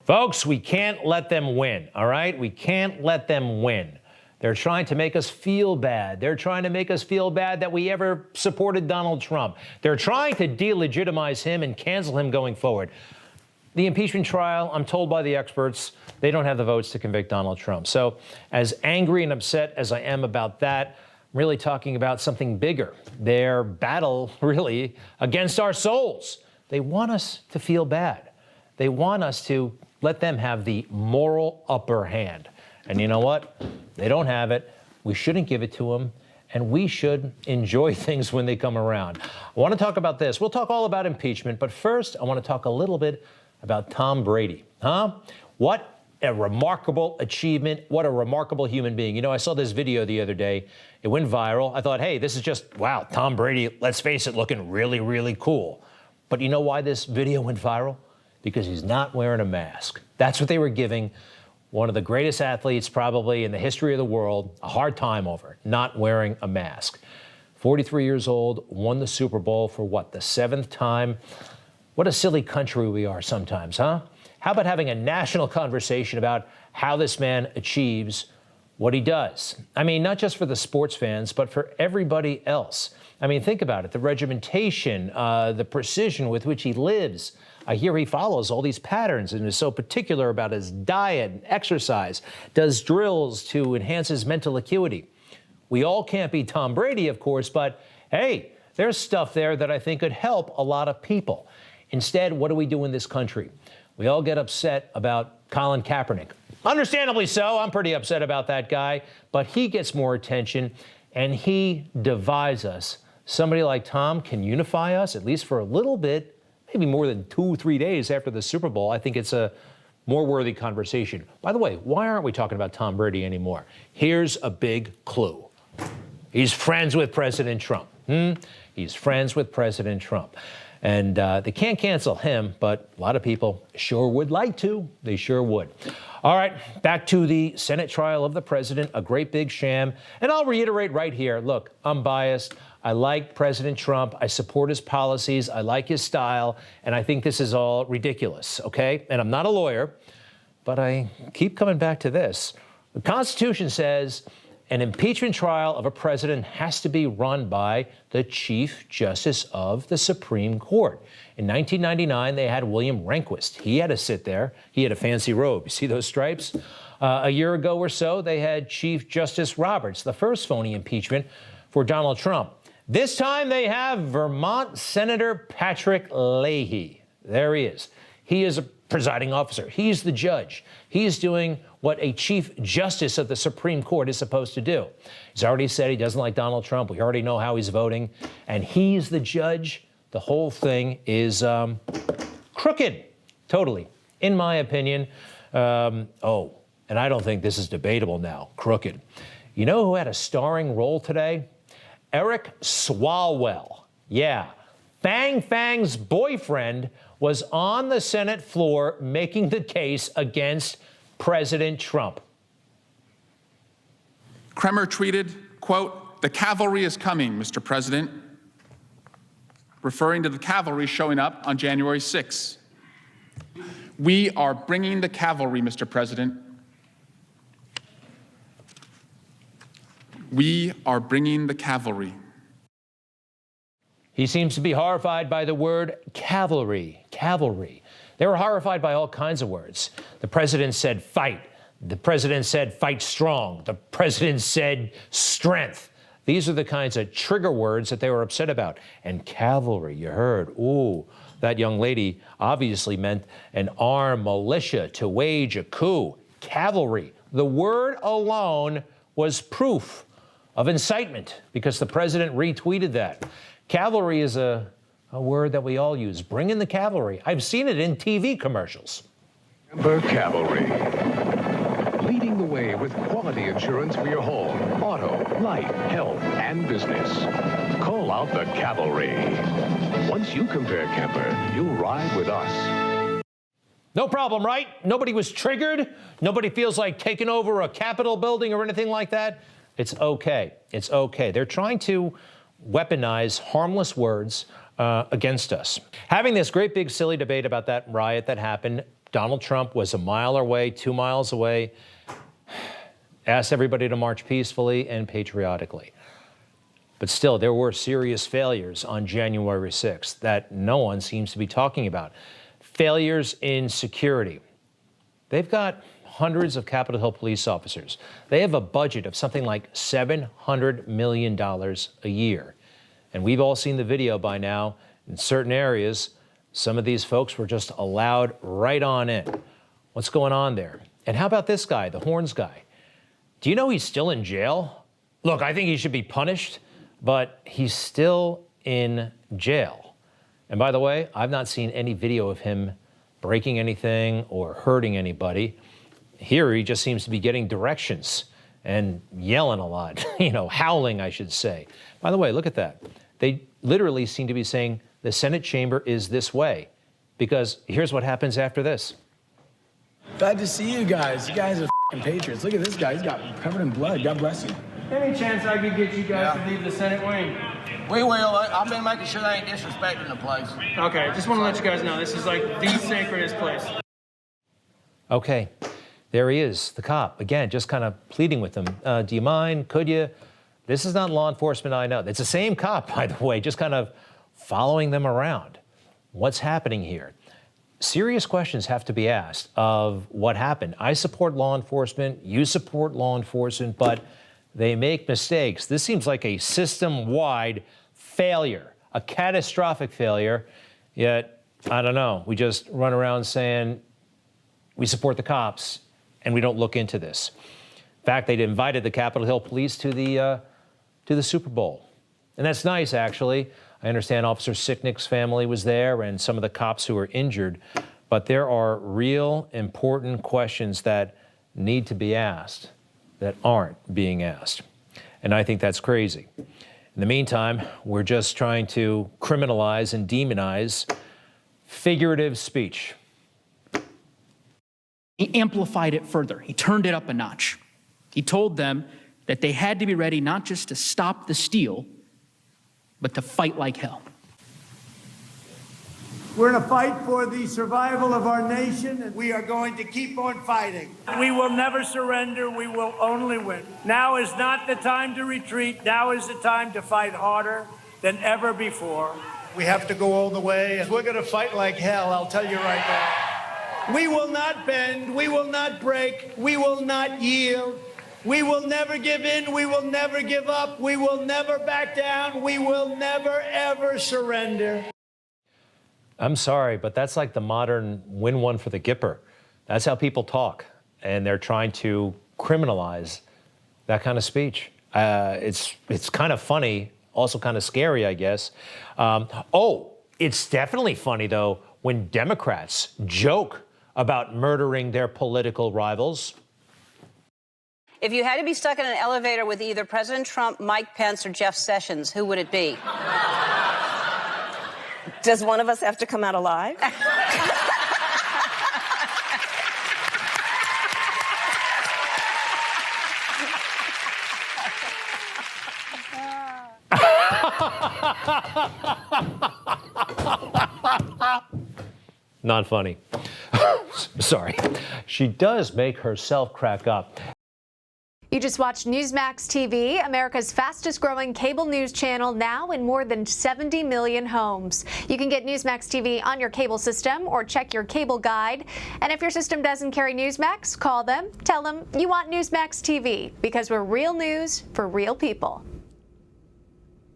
Folks, we can't let them win, all right? We can't let them win. They're trying to make us feel bad. They're trying to make us feel bad that we ever supported Donald Trump. They're trying to delegitimize him and cancel him going forward. The impeachment trial, I'm told by the experts, they don't have the votes to convict Donald Trump. So as angry and upset as I am about that, I'm really talking about something bigger. Their battle, really, against our souls. They want us to feel bad. They want us to let them have the moral upper hand. And you know what? They don't have it. We shouldn't give it to them. And we should enjoy things when they come around. I want to talk about this. We'll talk all about impeachment. But first, I want to talk a little bit about Tom Brady. What a remarkable achievement. What a remarkable human being. You know, I saw this video the other day. It went viral. I thought, hey, this is just, wow, Tom Brady, let's face it, looking really, really cool. But you know why this video went viral? Because he's not wearing a mask. That's what they were giving one of the greatest athletes probably in the history of the world a hard time over, not wearing a mask. 43 years old, won the Super Bowl for what, the 7th time? What a silly country we are sometimes, huh? How about having a national conversation about how this man achieves what he does? I mean, not just for the sports fans, but for everybody else. I mean, think about it, the regimentation, the precision with which he lives. I hear he follows all these patterns and is so particular about his diet and exercise, does drills to enhance his mental acuity. We all can't be Tom Brady, of course, but hey, there's stuff there that I think could help a lot of people. Instead, what do we do in this country? We all get upset about Colin Kaepernick. Understandably so. I'm pretty upset about that guy, but he gets more attention and he divides us. Somebody like Tom can unify us, at least for a little bit, maybe more than 2-3 days after the Super Bowl. I think it's a more worthy conversation. By the way, why aren't we talking about Tom Brady anymore? Here's a big clue. He's friends with President Trump. He's friends with President Trump. And they can't cancel him, but a lot of people sure would like to. They sure would. All right, back to the Senate trial of the president, a great big sham. And I'll reiterate right here, look, I'm biased. I like President Trump. I support his policies. I like his style. And I think this is all ridiculous, okay? And I'm not a lawyer, but I keep coming back to this. The Constitution says an impeachment trial of a president has to be run by the Chief Justice of the Supreme Court. In 1999, they had William Rehnquist. He had to sit there. He had a fancy robe. You see those stripes? A year ago or so, they had Chief Justice Roberts, the first phony impeachment for Donald Trump. This time they have Vermont Senator Patrick Leahy. There he is. He is a presiding officer. He's the judge. He's doing what a Chief Justice of the Supreme Court is supposed to do. He's already said he doesn't like Donald Trump. We already know how he's voting. And he's the judge. The whole thing is crooked, totally, in my opinion. And I don't think this is debatable now, crooked. You know who had a starring role today? Eric Swalwell. Yeah, Fang Fang's boyfriend was on the Senate floor making the case against President Trump. Kremer tweeted, quote, "The cavalry is coming, Mr. President," referring to the cavalry showing up on January 6th. "We are bringing the cavalry, Mr. President. We are bringing the cavalry." He seems to be horrified by the word cavalry, cavalry. They were horrified by all kinds of words. The president said fight. The president said fight strong. The president said strength. These are the kinds of trigger words that they were upset about. And cavalry, you heard, ooh, that young lady obviously meant an armed militia to wage a coup. Cavalry. The word alone was proof of incitement because the president retweeted that. Cavalry is a word that we all use. Bring in the cavalry. I've seen it in TV commercials. Cavalry. Leading the way with quality insurance for your home, auto, life, health, and business. Call out the cavalry. Once you compare Kemper, you'll ride with us. No problem, right? Nobody was triggered. Nobody feels like taking over a Capitol building or anything like that. It's okay. It's okay. They're trying to weaponize harmless words against us. Having this great big silly debate about that riot that happened, Donald Trump was a mile away, 2 miles away, asked everybody to march peacefully and patriotically. But still, there were serious failures on January 6th that no one seems to be talking about. Failures in security. They've got hundreds of Capitol Hill police officers. They have a budget of something like $700 million a year. And we've all seen the video by now. In certain areas, some of these folks were just allowed right on in. What's going on there? And how about this guy, the Horns guy? Do you know he's still in jail? Look, I think he should be punished, but he's still in jail. And by the way, I've not seen any video of him breaking anything or hurting anybody. Here, he just seems to be getting directions and yelling a lot, howling, I should say. By the way, look at that. They literally seem to be saying the Senate chamber is this way, because here's what happens after this. Glad to see you guys. You guys are f***ing patriots. Look at this guy. He's got covered in blood. God bless you. Any chance I could get you guys to leave the Senate wing? We will. I've been making sure they ain't disrespecting the place. Okay, just want to let you guys know this is like the sacredest place. Okay, there he is, the cop. Again, just kind of pleading with them. Do you mind? Could you? This is not law enforcement I know. It's the same cop, by the way, just kind of following them around. What's happening here? Serious questions have to be asked of what happened. I support law enforcement, you support law enforcement, but they make mistakes. This seems like a system-wide failure, a catastrophic failure, yet, I don't know, we just run around saying we support the cops and we don't look into this. In fact, they'd invited the Capitol Hill police to the Super Bowl. And that's nice, actually. I understand Officer Sicknick's family was there and some of the cops who were injured, but there are real important questions that need to be asked that aren't being asked. And I think that's crazy. In the meantime, we're just trying to criminalize and demonize figurative speech. He amplified it further. He turned it up a notch. He told them that they had to be ready not just to stop the steal, but to fight like hell. We're in a fight for the survival of our nation, and we are going to keep on fighting. We will never surrender. We will only win. Now is not the time to retreat. Now is the time to fight harder than ever before. We have to go all the way, and we're going to fight like hell, I'll tell you right now. We will not bend. We will not break. We will not yield. We will never give in. We will never give up. We will never back down. We will never, ever surrender. I'm sorry, but that's like the modern win one for the Gipper. That's how people talk, and they're trying to criminalize that kind of speech. It's kind of funny, also kind of scary, I guess. It's definitely funny, though, when Democrats joke about murdering their political rivals. If you had to be stuck in an elevator with either President Trump, Mike Pence, or Jeff Sessions, who would it be? Does one of us have to come out alive? Not funny. Sorry. She does make herself crack up. You just watched Newsmax TV, America's fastest growing cable news channel, now in more than 70 million homes. You can get Newsmax TV on your cable system or check your cable guide. And if your system doesn't carry Newsmax, call them, tell them you want Newsmax TV, because we're real news for real people.